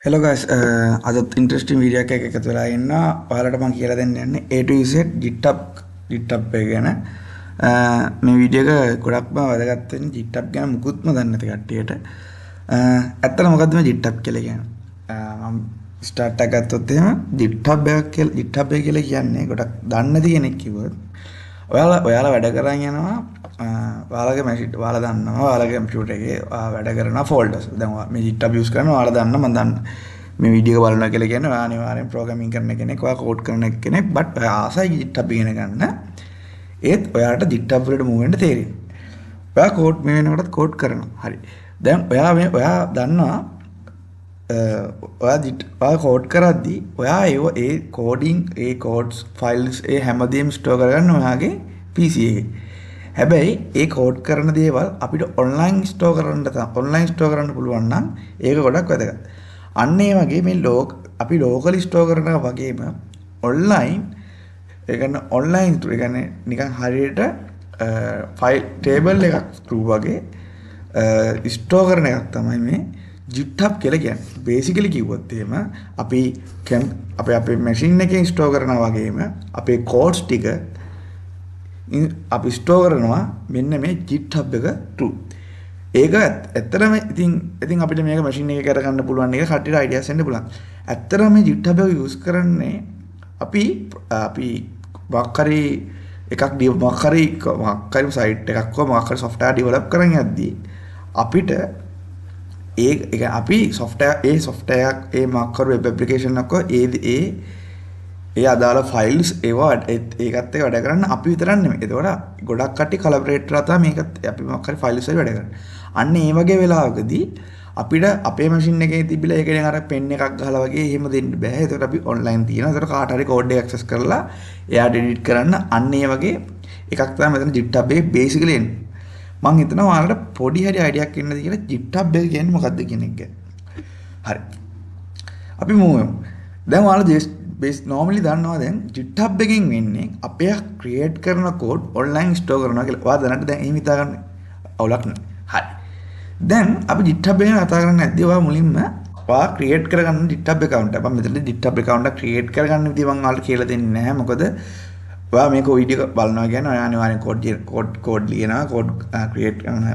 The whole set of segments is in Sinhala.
Hello guys, අදත් ඉන්ට්‍රස්ටිං වීඩියෝ එකක් එකතු වෙලා ඉන්නවා. ඔයාලට මම කියලා දෙන්න යන්නේ A to Z GitHub එක ගැන. මේ වීඩියෝ එක ගොඩක්ම වැදගත් වෙන්නේ GitHub ගැන මුකුත්ම දන්නේ නැති කට්ටියට. ඇත්තට මොකද්ද මේ GitHub කියලා කියන්නේ? මම ස්ටාර්ට් එක ගත්තොත් එහෙම GitHub එක කියලා කියන්නේ ගොඩක් දන්නේ නැති කෙනෙක් කිව්වොත් ඔයාලා වැඩ කරන් යනවා ඔයාලගේ මැෂින් ඔයාලා දන්නවා ඔයාලගේ කම්පියුටර් එකේ වැඩ කරන ෆෝල්ඩර්ස් දැන් මේ GitHub යූස් කරනවා ඔයාලා දන්න මම දන්න මේ වීඩියෝ එක බලනවා කියලා කියන්නේ ඔයා අනිවාර්යෙන් ප්‍රෝග්‍රෑමින් කරන කෙනෙක් ඔයා කෝඩ් කරන කෙනෙක් බට් ඔයා ආසයි GitHub ඉගෙන ගන්න ඒත් ඔයාලට GitHub වලට මූව් වෙන්න තේරෙන්නේ ඔයා කෝඩ් මේ වෙනකොටත් කෝඩ් කරනවා හරි දැන් ඔයා දන්නවා ඔයා කෝඩ් කරද්දී ඔයා ඒ කෝඩින් ඒ කෝඩ්ස් ෆයිල්ස් ඒ හැමදේම ස්ටෝර් කරගන්න ඔයාගේ PC එකේ හැබැයි ඒ කෝඩ් කරන දේවල් අපිට ඔන්ලයින් ස්ටෝර් කරන්න පුළුවන් නම් ඒක ගොඩක් වැදගත්. අන්න ඒ වගේ මේ අපි ලෝකලි ස්ටෝර් කරනවා වගේම ඔන්ලයින් ඒ කියන්නේ ඔන්ලයින් ඒ කියන්නේ නිකන් හරියට ෆයිල් ටේබල් එකක් through වගේ ස්ටෝර් කරන එකක් තමයි මේ GitHub කියලා කියන්නේ. බේසිකලි කිව්වොත් එහෙම අපේ මැෂින් එකේ ස්ටෝර් කරනවා වගේම අපේ කෝඩ්ස් ටික අපි ස්ටෝර් කරනවා මෙන්න මේ GitHub එක through. ඒක ඇත්තටම ඉතින් අපිට මේක මැෂින් එකේ කරගන්න පුළුවන් එක කට්ටියට අයිඩියාස් එන්න පුළුවන්. ඇත්තටම මේ GitHub එක යූස් කරන්නේ අපි මොකක්hari සයිට් එකක් හෝ මොකක්hari software develop කරන් යද්දී අපිට අපි software ඒ මොකක්hari web application එකක් ඒ අදාළ ෆයිල්ස් ඒකත් එක්ක වැඩ කරන්න අපි විතරක් නෙමෙයි. ඒතකොට ගොඩක් කට්ටිය කොලැබොරේට් කරලා තමයි මේකත් අපි මොකක් හරි ෆයිල්ස් වල වැඩ කරන්නේ. අන්න ඒ වගේ වෙලාවකදී අපිට අපේ මැෂින් එකේ තිබිලා ඒක දැන් අර පෙන් එකක් ගහලා වගේ එහෙම දෙන්න බෑ. ඒතකොට අපි ඔන්ලයින් තියෙනවා. ඒතකොට කාට හරි කෝඩ් එක ඇක්සස් කරලා එයාට එඩිට් කරන්න අන්න ඒ වගේ එකක් තමයි මෙතන GitHub එකේ බේසිකලි එන්නේ. මම හිතනවා ඔයාලට පොඩි හරි අයිඩියාවක් එන්නද කියලා GitHub එක කියන්නේ මොකක්ද කියන එක ගැන. හරි. අපි මූවෙමු. දැන් ඔයාලා normally දන්නවා දැන් GitHub එකෙන් වෙන්නේ අපේ ක්‍රියේට් කරන කෝඩ් ඔන්ලයින් ස්ටෝර් කරනවා කියලා. ඔයා දැනට දැන් එහෙම හිතා ගන්න අවුලක් නැහැ. හරි. දැන් අපි GitHub එකෙන් කතා කරන්නේ නැද්දී ඔයා මුලින්ම ඔයා ක්‍රියේට් කරගන්න GitHub account එක. මම මෙතනදී GitHub account එක ක්‍රියේට් කරගන්න විදිහ මම ඔයාලට කියලා දෙන්නේ නැහැ. මොකද ඔයා මේක වීඩියෝ බලනවා කියන්නේ ඔයා අනිවාර්යෙන් කෝඩ් ලියනවා කෝඩ් ක්‍රියේට් කරන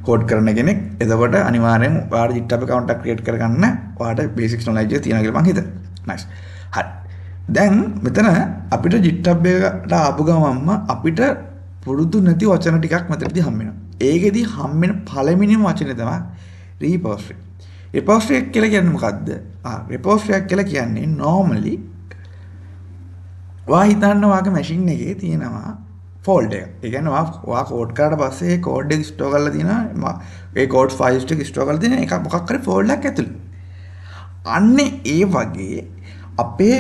කෝඩ් කරන කෙනෙක්. එතකොට අනිවාර්යෙන් ඔයාලා GitHub account එක ක්‍රියේට් කරගන්න ඔයාලට basic knowledge එක තියෙනවා කියලා මම හිතනවා. nice. හරි. දැන් මෙතන අපිට GitHub එකට ආපු ගමන්ම අපිට පුරුදු නැති වචන ටිකක් මෙතනදී හම්බ වෙනවා. ඒකෙදි හම්බ වෙන පළවෙනිම වචනේ තමයි repository. repository කියලා කියන්නේ මොකද්ද? repository කියලා කියන්නේ normally ඔයා හිතන්න ඔයාගේ මැෂින් එකේ තියෙනවා ෆෝල්ඩර් එක. ඒ කියන්නේ ඔයා කෝඩ් කරාට පස්සේ ඒ කෝඩ් එක ස්ටෝර් කරලා තියෙනවා. ඒ කෝඩ් ෆයිල්ස් ටික ස්ටෝර් කරලා තියෙන එක මොකක් හරි ෆෝල්ඩර් එකක් ඇතුළේ. අන්නේ ඒ වගේ අපේ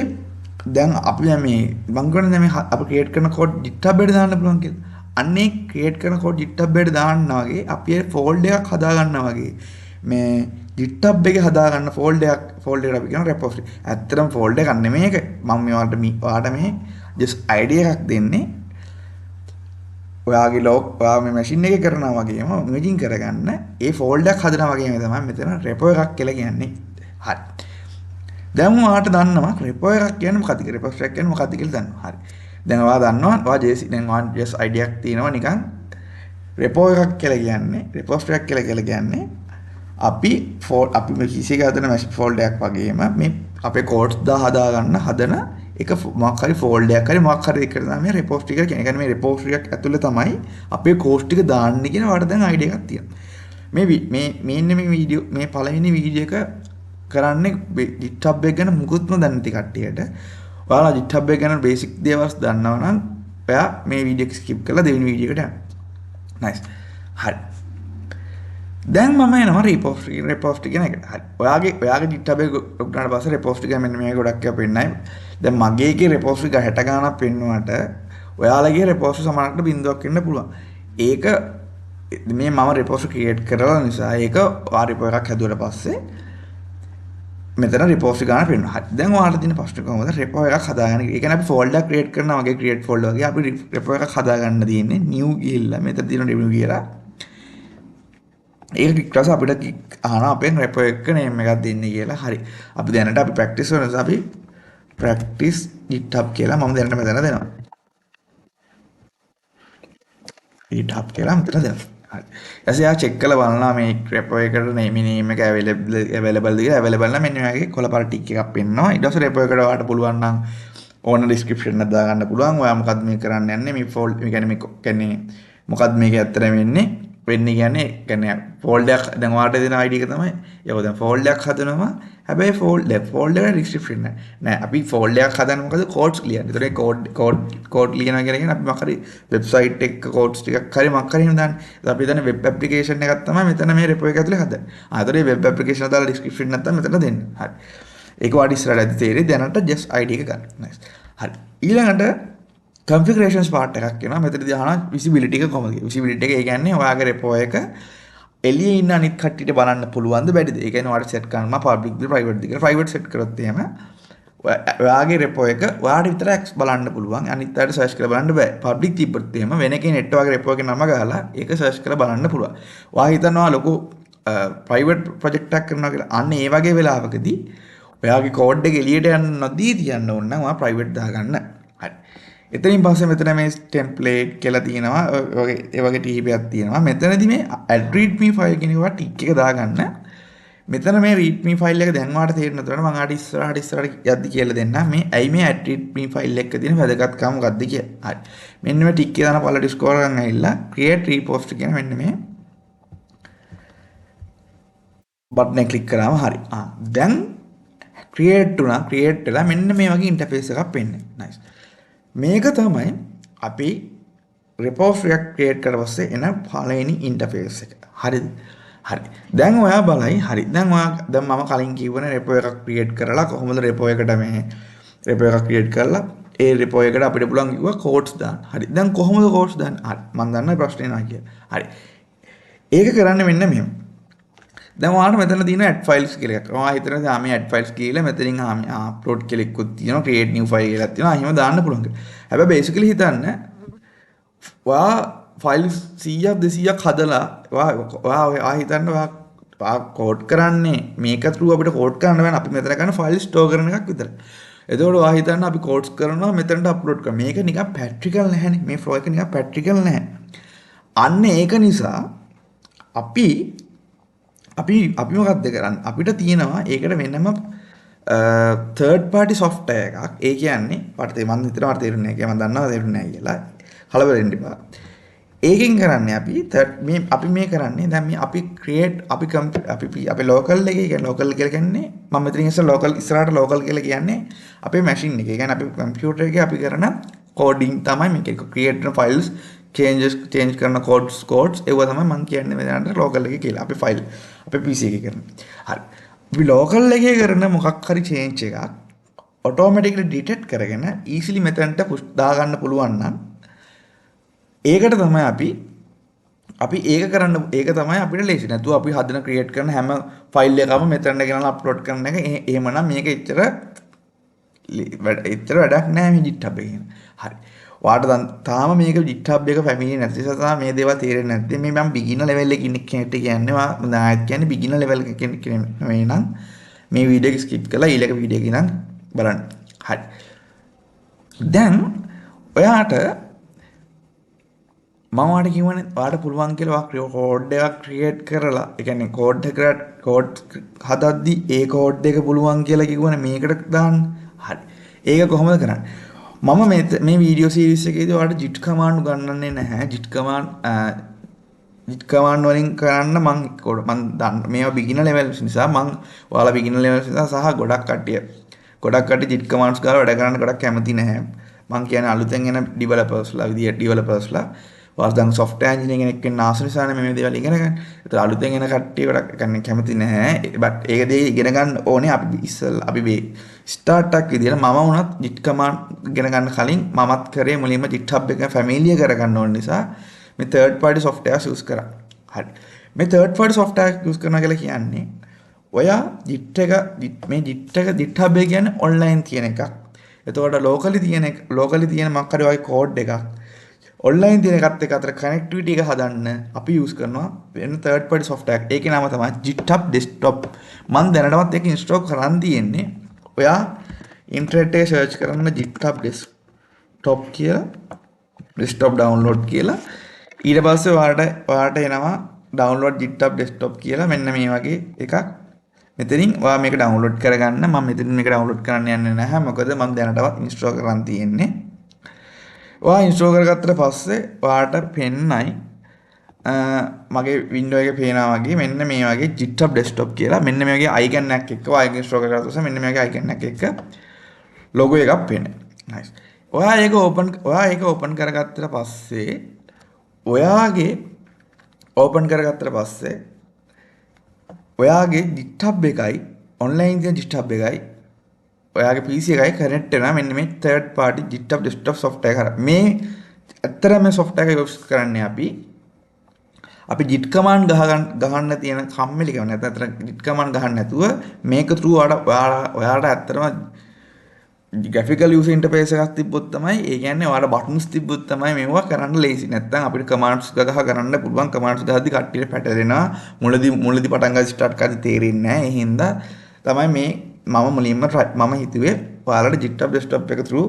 දැන් අපි මේ මම කියන්නේ මේ අපි ක්‍රියේට් කරන කෝඩ් GitHub එකට දාන්න පුළුවන් කියලා. අන්නේ ක්‍රියේට් කරන කෝඩ් GitHub එකට දාන්න වගේ අපි ඒ ෆෝල්ඩර් එකක් හදා ගන්නවා වගේ මේ GitHub එකේ හදා ගන්න ෆෝල්ඩර් එකට අපි කියන repository. ඇත්තටම ෆෝල්ඩර් එකක් නෙමෙයි ඒක. මම ඔයාලට මේ just idea එකක් දෙන්නේ. ඔයා මේ මැෂින් එකේ කරනවා වගේම ඉමේජින් කරගන්න ඒ ෆෝල්ඩර් එකක් හදනවා වගේම තමයි මෙතන repo එකක් කියලා කියන්නේ. හරි. දැන් ඔයාට දන්නවා repo එකක් කියන්නේ මොකක්ද කියලා repository එකක් කියන්නේ මොකක්ද කියලා දන්නවා. හරි. දැන් ඔයා දන්නවා ඔයා just idea එකක් තියෙනවා නිකන් repo එකක් කියලා කියන්නේ repository එකක් කියලා කියන්නේ අපි මේ PC එක හදන ෆෝල්ඩර් එකක් වගේම මේ අපේ codes හදා ගන්න හදන එක මොකක් හරි ෆෝල්ඩර් එකක් හරි මොකක් හරි එකකට තමයි repository එක කියන්නේ. ඒ කියන්නේ මේ repository එකක් ඇතුලේ තමයි අපේ codes ටික දාන්නේ කියන වලට දැන් idea එකක් තියෙනවා. මේ වීඩියෝ මේ පළවෙනි වීඩියෝ එක කරන්නේ GitHub එක ගැන මුකුත්ම දන්නේ නැති කට්ටියට. ඔයාලා GitHub එක ගැන බේසික් දේවල් දන්නවා නම් ඔයා මේ වීඩියෝ එක ස්කිප් කරලා දෙවෙනි වීඩියෝ එකට යන්න. nice. හරි. දැන් මම එනවා repository කියන එකට. හරි. ඔයාගේ GitHub එක උගුරාට පස්සේ repository එක මෙන්න මේ ගොඩක් ඒවා පෙන්නයි. දැන් මගේ එකේ repository එක 60 ගාණක් පෙන්නුවට ඔයාලගේ repository සමානකට බිඳුවක් වෙන්න පුළුවන්. ඒක මේ මම repository create කරලා නිසා ඒක repo එකක් හැදුවට පස්සේ මෙතන repository ගන්න පෙන්නනවා. හරි. දැන් ඔයාලට තියෙන ප්‍රශ්නේ කොහොමද repo එකක් හදාගන්න? ඒ කියන්නේ අපි folder create කරනවා වගේ create folder වගේ අපි repo එකක් හදාගන්න තියෙන්නේ new ගිහිල්ලා මෙතන තියෙන new කියලා ඒක ක්ලික් කරලා අපිට අහනවා අපෙන් රෙපෝ එක නේම් එකක් දෙන්න කියලා. හරි. අපි දැනට අපි ප්‍රැක්ටිස් කරන නිසා අපි ප්‍රැක්ටිස් GitHub කියලා මම දැනට මෙතන දෙනවා. GitHub කියලා මෙතන දෙනවා. හරි. ඊට පස්සේ චෙක් කරලා බලනවා මේ රෙපෝ එකට නේම් එක available ද කියලා. available නම් මෙන්න මේ වගේ කොළ ටික් එකක් පෙන්නනවා. ඊට පස්සේ රෙපෝ එකට ඔයාලට පුළුවන් නම් ඕන ඩිස්ක්‍රිප්ෂන් එකක් දාගන්න පුළුවන්. ඔයා මොකද්ද මේ කරන්න යන්නේ? මේ ෆෝල්ඩ් මේ කියන්නේ මොකද්ද මේක ඇත්තටම වෙන්නේ කියන්නේ ෆෝල්ඩර් එකක් දැන් ඔයාලට දෙන ID එක තමයි. ඒක දැන් ෆෝල්ඩර් එකක් හදනවා. හැබැයි ෆෝල්ඩර් එක ඩිස්ක්‍රිප්ෂන් නෑ. අපි ෆෝල්ඩර් එකක් හදන්න මොකද කෝඩ්ස් ලියන්නේ. ඒතකොට කෝඩ් ලියනවා කියන අපි මොකක් හරි වෙබ්සයිට් එක කෝඩ්ස් ටිකක් හරි මොකක් හරි එහෙම දාන්න. අපි හිතන්නේ වෙබ් ඇප්ලිකේෂන් එකක් තමයි මෙතන මේ රෙපෝ එක ඇතුලේ හදන්නේ. ඒතකොට මේ වෙබ් ඇප්ලිකේෂන් එක දාලා ඩිස්ක්‍රිප්ෂන් නැත්තම් මෙතන දෙන්න. හරි. ඒක වාඩි ඉස්සරහට ඇද්දි තේරෙයි. දැනට just ID එක ගන්න. nice. හරි. ඊළඟට configurations part එකක් එනවා. මෙතනදී අහනවා visibility එක කොහොමද කියලා. visibility එක ඒ කියන්නේ ඔයාගේ repo එක එළියේ ඉන්න අනිත් කට්ටියට බලන්න පුළුවන්ද බැරිද? ඒ කියන්නේ ඔයාලට set කරන්න public ද private ද කියලා. private set කරොත් එහෙම ඔයාගේ repo එක ඔයාට විතරක් බලන්න පුළුවන්. අනිත් අයට search කරලා බලන්න බෑ. public තිබ්බොත් එහෙම වෙන කෙනෙක් ඔයාගේ repo එකේ නම ගහලා ඒක search කරලා බලන්න පුළුවන්. ඔයා හිතනවා ලොකු private project එකක් කරනවා කියලා. අන්න ඒ වගේ වෙලාවකදී ඔයාගේ code එක එළියට යන්න නොදී තියන්න ඕන නම් ඔයා private දාගන්න. හරි. එතනින් පස්සේ මෙතන මේ ටෙම්ප්ලේට් කියලා තියෙනවා. ඒ වගේ ටීපයක් තියෙනවා. මෙතනදී මේ add readme file කියන එක ටික් එක දාගන්න. මෙතන මේ readme file එක දැන් වාට තේරෙන්න උනට මම ආට ඉස්සරහට යද්දි කියලා දෙන්නම්. මේ ඇයි මේ add readme file එක තියෙන වැදගත්කම මොකක්ද කියලා. හරි. මෙන්න මේ ටික් එක දාන පළ ඩිස්කෝර් ගන්න ඇවිල්ලා create repost කියන මෙන්න මේ බටන් එක ක්ලික් කරාම හරි. දැන් create වුණා. create වෙලා මෙන්න මේ වගේ ඉන්ටර්ෆේස් එකක් වෙන්නේ. nice. මේක තමයි අපි repo එකක් create කරලා පස්සේ එන පළවෙනි ඉන්ටර්ෆේස් එක. හරිද? හරි. දැන් ඔයා බලයි. හරි. දැන් මම කලින් කිව්වනේ repo එකක් create කරලා කොහොමද repo එකට මේ repo එකක් create කරලා ඒ repo එකට අපිට පුළුවන් කිව්වා codes දාන්න. හරි. දැන් කොහොමද codes දාන්නේ? හරි. මම දන්නා ප්‍රශ්නේ නෑ කියලා. හරි. ඒක කරන්නේ මෙන්න මෙහෙම. දැන් ඔයාලට මෙතන තියෙන add files කියලා එකක්. ඔයා හිතනවා මේ add files කියලා මෙතනින් upload කියලා එකකුත් තියෙනවා, create new file කියලා තියෙනවා. එහෙම දාන්න පුළුවන් කියලා. හැබැයි basically හිතන්න ඔයා files 100ක් 200ක් හදලා ඔයා හිතන්න ඔයා code කරන්නේ මේක through අපිට code කරන්න බෑනේ. අපි මෙතන කරන file store කරන එකක් විතරයි. එතකොට ඔයා හිතන්න අපි codes කරනවා මෙතනට upload කරනවා. මේක නිකන් practical නැහැනේ. මේ flow එක නිකන් practical නැහැ. අන්න ඒක නිසා අපි මොකක්ද කරන්නේ? අපිට තියෙනවා ඒකට වෙනම third party software එකක්. ඒ කියන්නේ මම හිතනවා තේරුන්නේ නැහැ කියලා. මම දන්නවා තේරුන්නේ නැහැ කියලා. කලබල වෙන්න එපා. ඒකෙන් කරන්නේ අපි මේ කරන්නේ දැන් මේ අපි local එකේ කියන්නේ local කියලා කියන්නේ මම මෙතනින් ඉස්සරහට local කියලා කියන්නේ අපේ machine එකේ. ඒ කියන්නේ අපි computer එකේ අපි කරන coding තමයි මේක. create files change කරන codes ඒවා තමයි මම කියන්නේ මෙතනට local එකේ කියලා. අපි file අපේ PC එකේ කරන. හරි. අපි local එකේ කරන මොකක් හරි change එකක් automatically detect කරගෙන easily මෙතනට push දාගන්න පුළුවන් නම් ඒකට තමයි අපි ඒක තමයි අපිට ලේසි. නැතුව අපි හදන create කරන හැම file එකම මෙතනට ගෙනලා upload කරන එක එහෙමනම් මේක එච්චර වැඩක් නෑ මේ GitHub එකේ. හරි. ඔයාලට තාම මේක GitHub එක ෆැමිලි නැති නිසා තමයි මේ දේවල් තේරෙන්නේ නැත්තේ. මේ මම beginner level එකේ ඉන්න කෙනෙක්ට කියන්නේ මම ආයෙත් කියන්නේ beginner level එකේ කෙනෙක් නෙමෙයි නම් මේ වීඩියෝ එක skip කරලා ඊළඟ වීඩියෝ එක ඉඳන් බලන්න. හරි. දැන් ඔයාට මම ඔයාලට කියවනේ ඔයාලට පුළුවන් කියලා කෝඩ් එකක් ක්‍රියේට් කරලා ඒ කියන්නේ කෝඩ් හදද්දි ඒ කෝඩ් එක පුළුවන් කියලා කිව්වනේ මේකට දාන්න. හරි. ඒක කොහොමද කරන්නේ? මම මේ වීඩියෝ සීරීස් එකේදී ඔයාලට JIT command උගන්වන්නේ නැහැ. JIT command වලින් කරන්න මම දන්න මේවා beginner level නිසා ඔයාලා beginner level නිසා සහ ගොඩක් කට්ටිය JIT commands ගාලා වැඩ කරන්න ගොඩක් කැමති නැහැ. මම කියන්නේ අලුතෙන් එන developersලා ඔයාලා දැන් software engineering කෙනෙක් වෙන්න ආස නිසානේ මේ දේවල් ඉගෙන ගන්න. ඒතර අලුතෙන් එන කට්ටිය ගොඩක් කැමති නැහැ. but ඒක දේ ඉගෙන ගන්න ඕනේ අපි මේ start එකක් විදියට මම වුණත් JIT command ඉගෙන ගන්න කලින් මමත් කරේ මුලින්ම GitHub එක familiar කරගන්න ඕන නිසා මේ third party software use කරා. හරි. මේ third party software use කරනවා කියලා කියන්නේ ඔයා JIT එක GitHub එක කියන්නේ online තියෙන එකක්. එතකොට locally තියෙන මොකක් හරි වගේ code එකක් ඔන්ලයින් තියෙන එකත් එක්ක අතර කනෙක්ටිවිටි එක හදන්න අපි යූස් කරනවා වෙන third party software එකක්. ඒකේ නම තමයි GitHub Desktop. මම දැනටමත් ඒක ඉන්ස්ටෝල් කරන් තියෙන්නේ. ඔයා ඉන්ටර්නෙට් එකේ සර්ච් කරන්න GitHub Desktop කියලා desktop download කියලා. ඊට පස්සේ ඔයාලට එනවා download GitHub Desktop කියලා මෙන්න මේ වගේ එකක්. මෙතනින් ඔයා මේක download කරගන්න. මම මෙතනින් මේක download කරන්න යන්නේ නැහැ. මොකද මම දැනටවත් ඉන්ස්ටෝල් කරන් තියෙන්නේ. ඔයා ඉන්ස්ටෝල් කරගත්තට පස්සේ ඔයාට පෙන්නයි මගේ වින්ඩෝ එකේ පේනවා වගේ මෙන්න මේ වගේ GitHub Desktop කියලා මෙන්න මේ වගේ icon එකක් එක්ක ඔයා ඉන්ස්ටෝල් කරගත්ත පස්සේ මෙන්න මේ වගේ icon එකක් එක්ක logo එකක් පේනවා. nice. ඔයා ඒක open කරගත්තට පස්සේ ඔයාගේ GitHub එකයි online තියෙන GitHub එකයි ඔයාගේ PC එකයි කනෙක්ට් වෙනවා මෙන්න මේ third party GitHub Desktop software කරා. මේ ඇත්තටම මේ software එක යූස් කරන්නේ අපි git command ගහන්න තියෙන කම්මැලිකම නැත්නම් අතන git command ගහන්න නැතුව මේක through ඔයාලට ඇත්තටම graphical user interface එකක් තිබ්බොත් තමයි ඒ කියන්නේ ඔයාලට buttons තිබ්බොත් තමයි මේවා කරන්න ලේසි. නැත්නම් අපිට commands ගහ කරන්න පුළුවන්. commands ගහද්දි කට්ටියට පැටලෙනවා. මුලදී පටන් ගන්න start කරද්දි තේරෙන්නේ නැහැ. ඒ හින්දා තමයි මේ මම හිතුවේ ඔයාලට GitHub Desktop එක through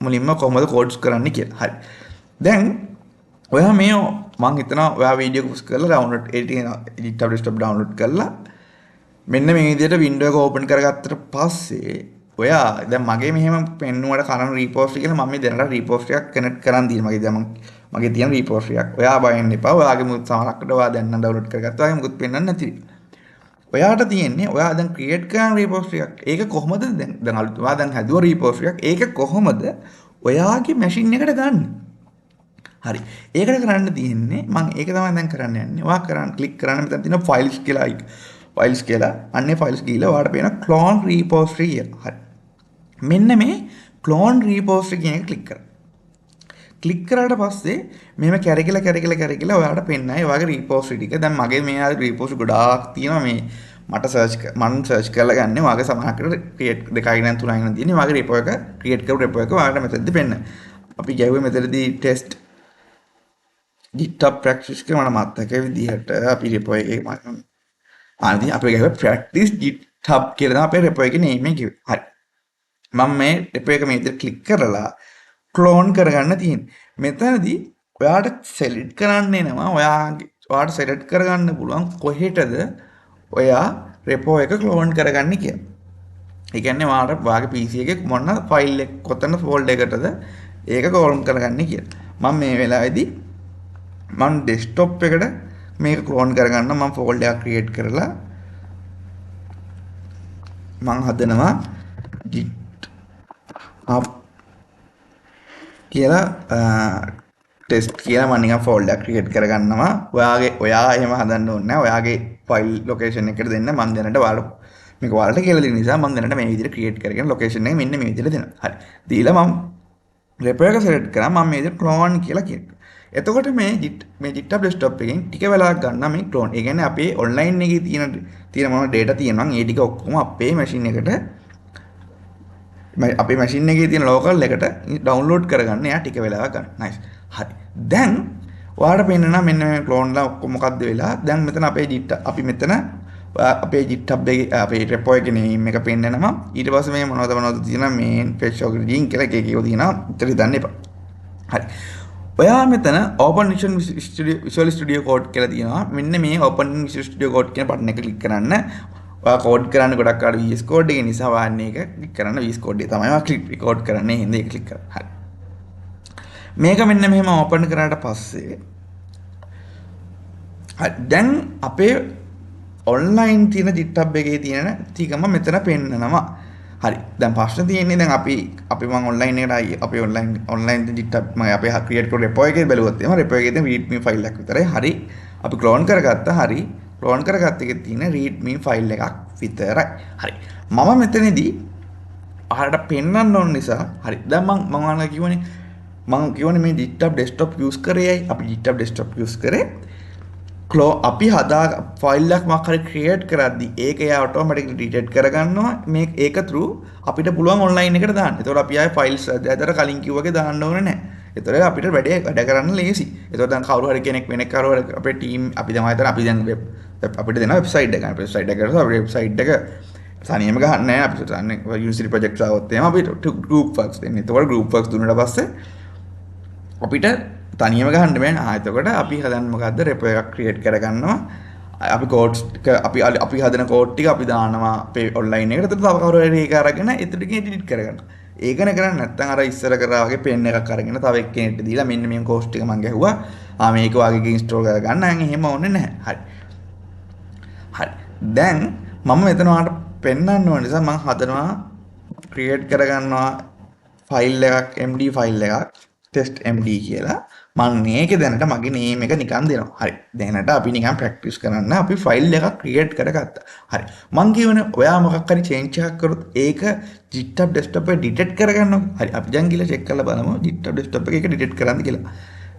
මුලින්ම කොහොමද codes කරන්න කියලා. හරි. දැන් ඔයා මේ මම හිතනවා ඔයා වීඩියෝ එක පුෂ් කරලා download GitHub Desktop download කරලා මෙන්න මේ විදිහට window එක open කරගත්තට පස්සේ ඔයා දැන් මගේ මෙහෙම පෙන්නුවට කරන repository කියලා මම මේ දැනට repository එකක් connect කරන් තියෙනවා. මගේ තියෙන repository එකක්. ඔයා බයින්න එපා. ඔයාගේ මුත් සමහරකට ඔයා දැන් නම් download කරගත්තා. ඔයාගේ මුකුත් පෙන්වන්න නැති. ඔයාට තියෙන්නේ ඔයා දැන් create කරන repository එකක්. ඒක කොහොමද දැන් අලුත් ඔයා දැන් හැදුව repository එකක්. ඒක කොහොමද ඔයාගේ machine එකට ගන්න? හරි. ඒකට කරන්න තියෙන්නේ මම ඒක තමයි දැන් කරන්න යන්නේ. ඔයා click කරන්න මෙතන තියෙන files කියලා අන්නේ files ගිහලා ඔයාට පේන clone repository කියලා. හරි. මෙන්න මේ clone repository කියන එක click කරන්න. ක්ලික් කරාට පස්සේ මෙහෙම කැරකිලා ඔයාලට පෙන්නයි ඔයාගේ repository ටික. දැන් මගේ මේ ආ repository ගොඩාක් තියෙනවා මේ මම සර්ච් කරලා ගන්න. ඔයාගේ සමහරකට create 2යි නම් 3යි නම් තියෙන්නේ. ඔයාගේ repo එක create කරපු repo එක ඔයාලට මෙතනදී පෙන්න. අපි ගැහුවේ මෙතනදී test GitHub practice කියලා මට මතක විදිහට අපි repo එකේ ආනදී අපි ගැහුවේ practice GitHub කියලා තමයි අපේ repo එකේ name එක කිව්වේ. හරි. මම මේ repo එක මේ විදිහට click කරලා ක්ලෝන් කරගන්න තියෙන්නේ. මෙතනදී ඔයාට select කරන්න එනවා. ඔයාට select කරගන්න පුළුවන් කොහෙටද ඔයා repo එක ක්ලෝන් කරගන්න කියලා. ඒ කියන්නේ ඔයාගේ PC එකේ මොන ෆයිල් එක කොතන folder එකටද ඒක ක්ලෝන් කරගන්න කියලා. මම මේ වෙලාවේදී මම desktop එකට මේක ක්ලෝන් කරගන්න මම folder එකක් create කරලා මම හදනවා GitHub කියලා ටෙස්ට් කියලා මම නිකන් ෆෝල්ඩර් එකක් ක්‍රියේට් කරගන්නවා. ඔයා එහෙම හදන්න ඕනේ නැහැ. ඔයාගේ ෆයිල් ලොකේෂන් එකට දෙන්න. මම දැනට මේක ඔයාලට කියලා දෙන නිසා මම දැනට මේ විදිහට ක්‍රියේට් කරගෙන ලොකේෂන් එක මෙන්න මේ විදිහට දෙනවා. හරි. දීලා මම repo එක select කරා. මම මේ විදිහට clone කියලා කියනවා. එතකොට මේ GitHub desktop එකෙන් ටික වෙලාවක් ගන්නවා මේ clone. ඒ කියන්නේ අපේ online එකේ තියෙන මොන data තියෙනවා ඒ ටික ඔක්කොම අපේ machine එකට අපේ මැෂින් එකේ තියෙන ලෝකල් එකට ඩවුන්ලෝඩ් කරගන්න එයා ටික වෙලාවක් ගන්න. nice. හරි. දැන් ඔයාලට පේනවා මෙන්න මේ ක්ලෝන්ලා ඔක්කොම මොකද්ද වෙලා. දැන් මෙතන අපි මෙතන අපේ GitHub එකේ අපේ repo එකේ name එක පෙන්නනවා. ඊට පස්සේ මේ මොනවද තියෙනවා main fetch origin කියලා එක තියෙනවා. ඉතින් දන්න එපා. හරි. ඔයා මෙතන Open Visual Studio Code කියලා තියෙනවා. මෙන්න මේ Open Visual Studio Code කියන බටන් එක ක්ලික් කරන්න. ඔයා කෝඩ් කරන්න ගොඩක් අර VS Code එකේ නිසා ඔයාන්න ඒක ක්ලික් කරන්න VS Code එක තමයි ඔයා ක්ලික් කරන්නේ. හින්දා ඒක ක්ලික් කරන්න. හරි. මේක මෙන්න මෙහෙම ඕපන් කරාට පස්සේ හරි දැන් අපේ ඔන්ලයින් තියෙන GitHub එකේ තියෙන ටිකම මෙතන පෙන්නනවා. හරි. දැන් ප්‍රශ්න තියෙන්නේ දැන් අපි මම ඔන්ලයින් එකට අපි ඔන්ලයින් GitHub මම අපේ ක්‍රියේට් කරපු repo එකේ බැලුවොත් එහෙම repo එකේ තියෙන readme file එකක් විතරයි. හරි. අපි ක්ලෝන් කරගත්තා. හරි. ක්ලෝන් කරගත්ත එකේ තියෙන readme file එකක් විතරයි. හරි. මම මෙතනදී ඔයාලට පෙන්වන්න ඕන නිසා හරි. දැන් මම ඔයාලට කියවනේ මේ GitHub desktop use කරේයි. අපි GitHub desktop use කරේ අපි හදා ෆයිල් එකක් මොකක් හරි ක්‍රියේට් කරද්දී ඒක එයා ඔටෝමැටිකලි ඩිටෙක්ට් කරගන්නවා. මේක through අපිට පුළුවන් ඔන්ලයින් එකට දාන්න. ඒතකොට අපි ආයේ ෆයිල්ස් ඇදලා කලින් කිව්වා වගේ දාන්න ඕනේ නැහැ. ඒතර අපිට වැඩ කරන්න ලේසි. ඒතර දැන් කවුරු හරි කෙනෙක් වෙන කවුරු හරි අපේ ටීම් අපි තමයි හිතන අපි දැන් අපිට දෙන වෙබ්සයිට් එක. වෙබ්සයිට් එක කරලා අපේ වෙබ්සයිට් එක තනියම ගහන්නේ නැහැ. අපි හිතන්නේ යුනිවර්සිටි ප්‍රොජෙක්ට්ස් આવොත් එහෙම අපි ගෲප් වර්ක්ස් දෙන්නේ. ඒතකොට ගෲප් වර්ක්ස් දුන්නාට පස්සේ අපිට තනියම ගහන්න බෑනේ. එතකොට අපි හදන්නේ මොකද්ද? රෙපෝ එකක් ක්‍රියේට් කරගන්නවා. අපි කෝඩ්ස් අපි හදන කෝඩ් ටික අපි දානවා අපේ ඔන්ලයින් එකට. එතකොට තව කවුරු හරි ඒක අරගෙන එතනට එඩිට් කරගන්නවා. ඒකනේ කරන්නේ. නැත්නම් අර ඉස්සර කරා වගේ පෙන් එකක් අරගෙන තව එක්කෙනෙක්ට දීලා මෙන්න මේ කෝඩ්ස් ටික මම ගැහුවා. මේක වගේ ඉන්ස්ටෝල් කරගන්න. එහෙම ඕනේ නැහැ. හරි. හරි. දැන් මම මෙතන ඔයාලට පෙන්වන්න ඕන නිසා මම හදනවා ක්‍රියේට් කරගන්නවා ෆයිල් එකක් MD ෆයිල් එකක් test MD කියලා. මම මේකේ දැනට මගේ නේම් එක නිකන් දෙනවා. හරි. දැනට අපි නිකන් ප්‍රැක්ටිස් කරන්න අපි ෆයිල් එකක් ක්‍රියේට් කරගත්තා. හරි. මම කියවනේ ඔයා මොකක් හරි චේන්ජ් එකක් කරොත් ඒක GitHub desktop එකේ ඩිටෙක්ට් කරගන්නවා. හරි. අපි දැන් ගිහලා චෙක් කරලා බලමු GitHub desktop එකේ ඒක ඩිටෙක්ට් කරන්නද කියලා.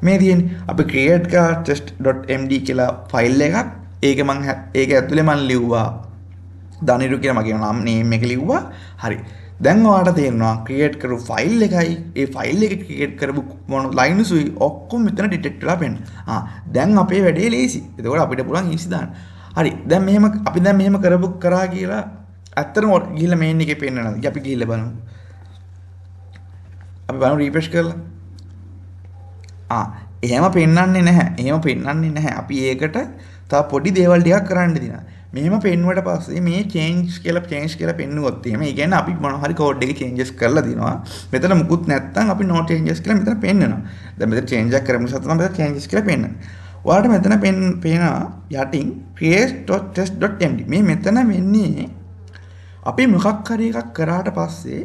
මේ තියෙන්නේ අපි create කර test.md කියලා ෆයිල් එකක්. ඒක ඒක ඇතුලේ මම ලිව්වා දනිරු කියලා මගේ නේම් එක ලිව්වා. හරි. දැන් ඔයාලට තේරෙනවා ක්‍රියේට් කරපු ෆයිල් එකයි ඒ ෆයිල් එක ක්‍රියේට් කරපු මොන ලයින්ස් උයි ඔක්කොම මෙතන ඩිටෙක්ට් වෙලා පෙන්න. දැන් අපේ වැඩේ ලේසි. එතකොට අපිට පුළුවන් ඊසි දාන්න. හරි. දැන් අපි මෙහෙම කරා කියලා ඇත්තටම ගිහිල්ලා මේන් එකේ පෙන්නනවා. අපි ගිහිල්ලා බලමු. අපි බලමු රිෆ්‍රෙෂ් කරලා. එහෙම පෙන්වන්නේ නැහැ. අපි ඒකට තව පොඩි දේවල් ටිකක් කරන්න දෙනවා. මෙහෙම පෙන්නුවට පස්සේ මේ චේන්ජ් කියලා පෙන්නුවොත් එහෙම ඒ කියන්නේ අපි මොන හරි කෝඩ් එකේ චේන්ජස් කරලා දිනවා. මෙතන මුකුත් නැත්තම් අපි no changes කියලා මෙතන පෙන්නනවා. දැන් මෙතන චේන්ජ් එකක් කරමු නිසා තමයි මෙතන changes කියලා පෙන්නන්නේ. ඔයාලට මෙතන පේනවා යටින් create.test.md. මේ මෙතන වෙන්නේ අපි මොකක් හරි එකක් කරාට පස්සේ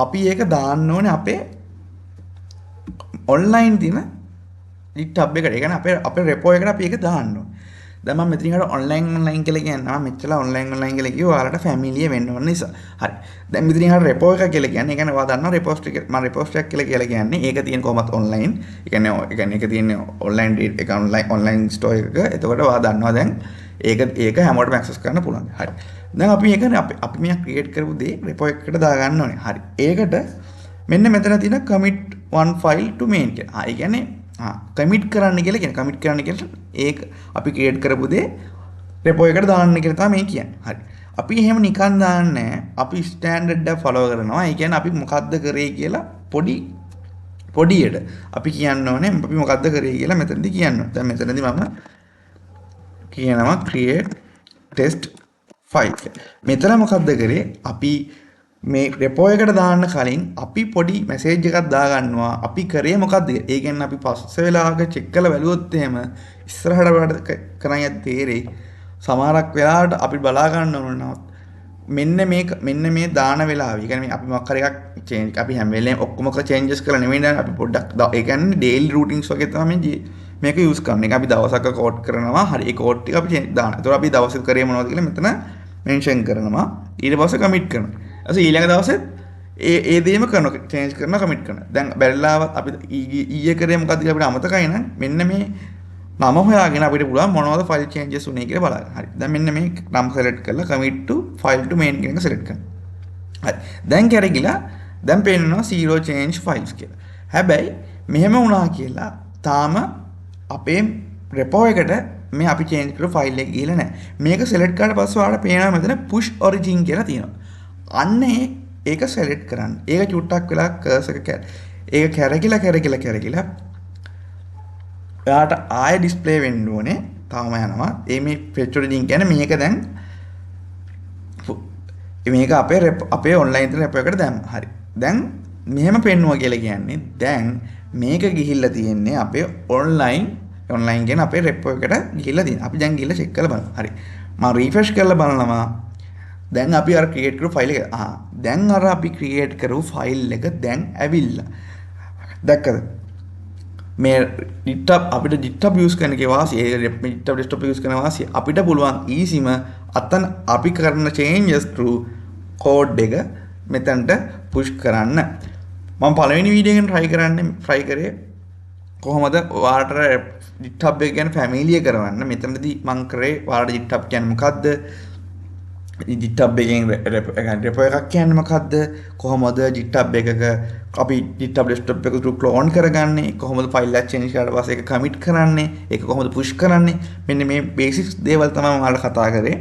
අපි ඒක දාන්න ඕනේ අපේ online දින GitHub එකට. ඒ කියන්නේ අපේ repo එකට අපි ඒක දාන්න ඕනේ. දැන් මම මෙතනින් හර online කියලා කියනවා. මෙච්චර online කියලා කිව්ව ඔයාලට familiar වෙන්න ඕන නිසා. හරි. දැන් මෙතනින් හර repo එක කියලා කියන්නේ ඒ කියන්නේ ඔයා දන්නවා repository එක. මම repository එක කියලා කියන්නේ ඒක තියෙන කොහොමත් online. ඒ කියන්නේ ඒක තියෙන්නේ online එක online store එකක. එතකොට ඔයා දන්නවා දැන් ඒක හැමෝටම access කරන්න පුළුවන්. හරි. දැන් අපි අපි මේ create කරපු දේ repo එකකට දාගන්න ඕනේ. හරි. ඒකට මෙන්න මෙතන තියෙන commit one file to main කියලා. ඒ කියන්නේ කමිට් කරන්න කියලා ඒක අපි ක්‍රියේට් කරපු දේ රෙපෝ එකට දාන්න කියලා තමයි මේ කියන්නේ. හරි. අපි එහෙම නිකන් දාන්නේ අපි ස්ටෑන්ඩඩ් එක ෆලෝ කරනවා. ඒ කියන්නේ අපි මොකද්ද කරේ කියලා පොඩියට අපි කියන්න ඕනේ අපි මොකද්ද කරේ කියලා මෙතනදී කියන්න ඕනේ. දැන් මෙතනදී මම කියනවා create test file කියලා. මෙතන මොකද්ද කරේ? අපි මේ රෙපෝ එකට දාන්න කලින් අපි පොඩි මැසේජ් එකක් දාගන්නවා. අපි කරේ මොකද්ද? ඒ කියන්නේ අපි පස්සේ වෙලාවක චෙක් කරලා බැලුවොත් එහෙම ඉස්සරහට වැඩ කරන් යද්දි තේරෙයි. සමහරක් වෙලාවට අපි බලා ගන්න ඕන මෙන්න මේ දාන වෙලාව. ඒ කියන්නේ අපි මොකක් හරි එකක් චේන්ජ් අපි හැම වෙලේම ඔක්කොම චේන්ජස් කරලා නෙමෙයි දාන්නේ. අපි පොඩ්ඩක් ඒ කියන්නේ ඩේලි රූටින්ස් වගේ තමයි මේක යූස් කරන්නේ. අපි දවසක කෝඩ් කරනවා. හරි. ඒ කෝඩ් ටික අපි දානවා. ඒතකොට අපි දවසක කරේ මොනවද කියලා මෙතන මෙන්ෂන් කරනවා. ඊට පස්සේ කමිට් කරනවා. ඊළඟ දවසෙත් ඒ දේම කරනවා චේන්ජ් කරනවා කමිට් කරනවා. දැන් බැරිලාවත් අපි ඊයේ කරේ මොකද්ද කියලා අපිට අමතකයි නම් මෙන්න මේ නම හොයාගෙන අපිට පුළුවන් මොනවද ෆයිල් චේන්ජස් උනේ කියලා බලන්න. හරි. දැන් මෙන්න මේ නම select කරලා commit to file to main කියන එක select කරනවා. හරි. දැන් කරගිලා දැන් පේනවා zero change files කියලා. හැබැයි මෙහෙම වුණා කියලා තාම අපේ repo එකට මේ අපි change කරපු file එක ගිහලා නැහැ. මේක select කරාට පස්සේ ඔයාලට පේනවා මෙතන push origin කියලා තියෙනවා. අන්න ඒක select කරන්න. ඒක චුට්ටක් වෙලා cursor එක ඒක කැරකිලා ඔයාට ආයෙ display වෙන්න ඕනේ. තාම යනවා. මේ fetch origin කියන්නේ මේක දැන් මේක අපේ online තියෙන repo එකට දැම්ම. හරි. දැන් මෙහෙම පෙන්නුවා කියලා කියන්නේ දැන් මේක ගිහිල්ලා තියෙන්නේ අපේ online කියන්නේ අපේ repo එකට ගිහිල්ලා තියෙනවා. අපි දැන් ගිහිල්ලා check කරලා බලමු. හරි. මම refresh කරලා බලනවා. දැන් අපි අර ක්‍රියේට් කරපු ෆයිල් එක දැන් අර අපි ක්‍රියේට් කරපු ෆයිල් එක දැන් ඇවිල්ලා දැක්කද මේ GitHub අපිට GitHub යූස් කරන එකේ වාසිය GitHub desktop යූස් කරන වාසිය අපිට පුළුවන් ඊසිම අතන අපි කරන changes through code එක මෙතනට push කරන්න මම පළවෙනි වීඩියෝ එකෙන් try කරේ කොහොමද ඔයාලට GitHub එක ගැන familiar කරවන්න මෙතනදී මම කරේ ඔයාලට GitHub කියන්නේ මොකද්ද GitHub එකෙන් රෙපෝ එකක් කියන්නේ මොකද්ද? කොහොමද GitHub එකක අපි GitHub desktop එක through clone කරගන්නේ? කොහොමද ෆයිල් එක change කරලා පස්සේ ඒක commit කරන්නේ? ඒක කොහොමද push කරන්නේ? මෙන්න මේ basics දේවල් තමයි මම ඔයාලට කතා කරේ.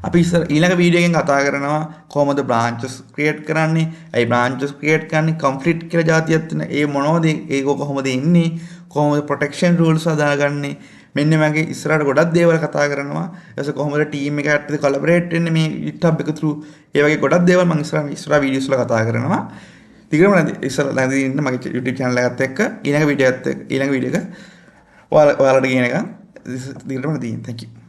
අපි ඊළඟ වීඩියෝ එකෙන් කතා කරනවා කොහොමද branches create කරන්නේ? ඇයි branches create කරන්නේ? conflict කියලා જાතියක් තියෙන. ඒ මොනවද? ඒක කොහොමද ඉන්නේ? කොහොමද protection rules හදාගන්නේ? මෙන්න මගේ ඉස්සරහට ගොඩක් දේවල් කතා කරනවා. ඊට කොහොමද team එක ඇත්තට collaborate වෙන්නේ මේ GitHub එක through. ඒ වගේ ගොඩක් දේවල් මම ඉස්සරහ videos වල කතා කරනවා. ටිකම ඉස්සරහදී ඉන්න මගේ YouTube channel එකත් එක්ක ඊළඟ වීඩියෝ එක ඔයාලට කියන එක දිගටම තියෙනවා. Thank you.